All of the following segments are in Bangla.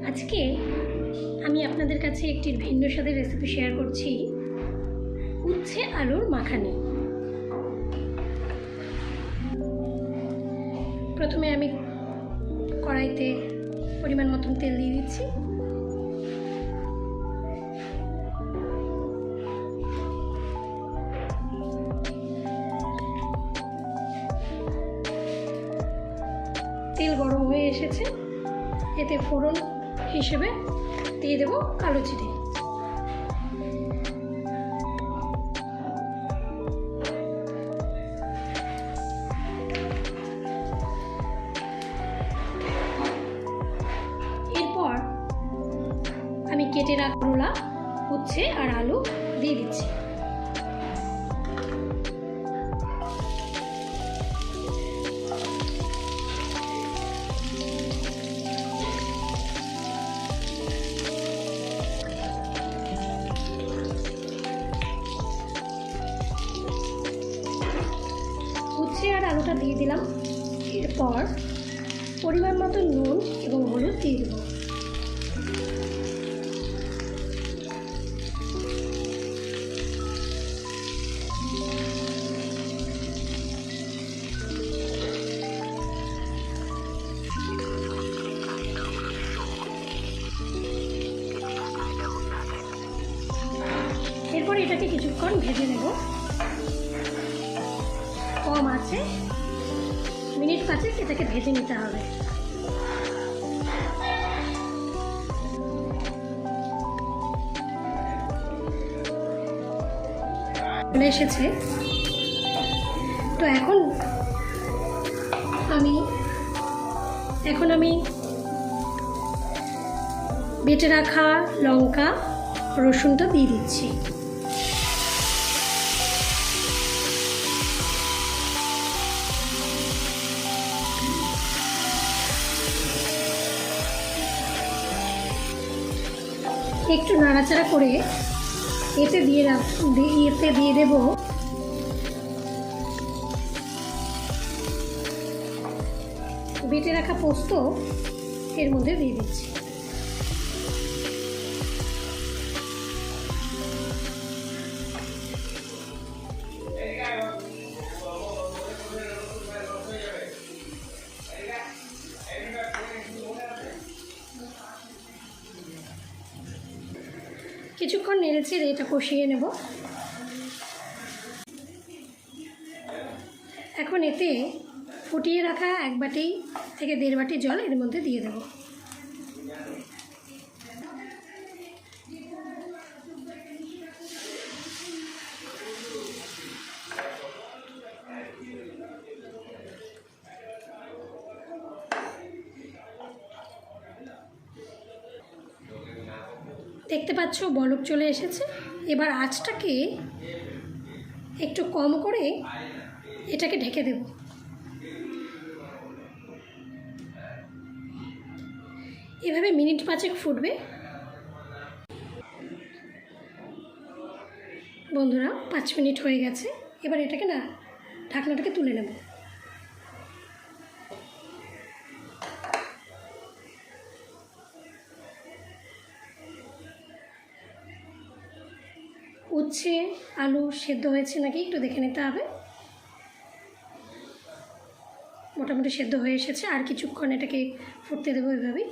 আজকে আমি আপনাদের কাছে একটি ভিন্ন স্বাদের রেসিপি শেয়ার করছি, উচ্ছে আলুর মাখানি। প্রথমে আমি কড়াইতে পরিমাণ মতন তেল দিয়ে দিচ্ছি। তেল গরম হয়ে এসেছে, এতে ফোড়ন হিসেবে দিয়ে দেব কালো জিরে। এরপর আমি কেটে রাখা করলা, উচ্ছে আর আলু দিয়ে দিচ্ছি। উচ্ছে আর আলুটা দিয়ে দিলাম। এরপর পরিমাণ মতো নুন এবং হলুদ দিয়ে দেবো। এরপর এটাকে কিছুক্ষণ ভেজে নেব। কম আছে, মিনিট 5 এটাকে ভেজে নিতে হবে। চলে এসেছে। তো এখন আমি বেটে রাখা লঙ্কা রসুনটা দিয়ে দিচ্ছি। একটু নাড়াচাড়া করে এতে দিয়ে দেব বেটে রাখা পোস্ত, এর মধ্যে দিয়ে দিচ্ছি। কিছুক্ষণ নেড়েচেড়ে এটা কষিয়ে নেব। এখন এতে ফুটিয়ে রাখা 1 বাটি থেকে 1.5 বাটি জল এর মধ্যে দিয়ে দেব। দেখতে পাচ্ছ বলক চলে এসেছে। এবার আঁচটাকে একটু কম করে এটাকে ঢেকে দেব। এভাবে মিনিট 5 ফুটবে। বন্ধুরা, 5 মিনিট হয়ে গেছে। এবার এটাকে ঢাকনাটাকে তুলে নেব। উচ্ছে আলু সেদ্ধ হয়েছে নাকি একটু দেখে নিতে হবে। মোটামুটি সেদ্ধ হয়ে এসেছে, আর কিছুক্ষণ এটাকে ফুটতে দেবো এভাবেই।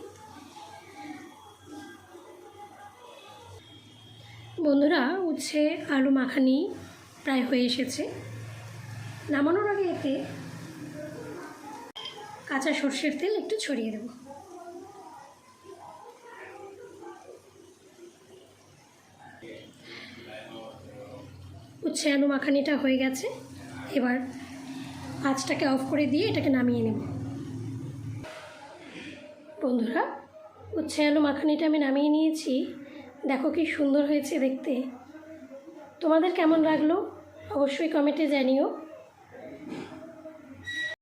বন্ধুরা, উচ্ছে আলু মাখানি প্রায় হয়ে এসেছে। নামানোর আগে এতে কাঁচা সর্ষের তেল একটু ছড়িয়ে দেব। উচ্ছে আলু মাখানিটা হয়ে গেছে। এবার আঁচটাকে অফ করে দিয়ে এটাকে নামিয়ে নেব। বন্ধুরা, উচ্ছে আলু মাখানিটা আমি নামিয়ে নিয়েছি। দেখো কি সুন্দর হয়েছে দেখতে। তোমাদের কেমন লাগলো অবশ্যই কমেন্টে জানিও।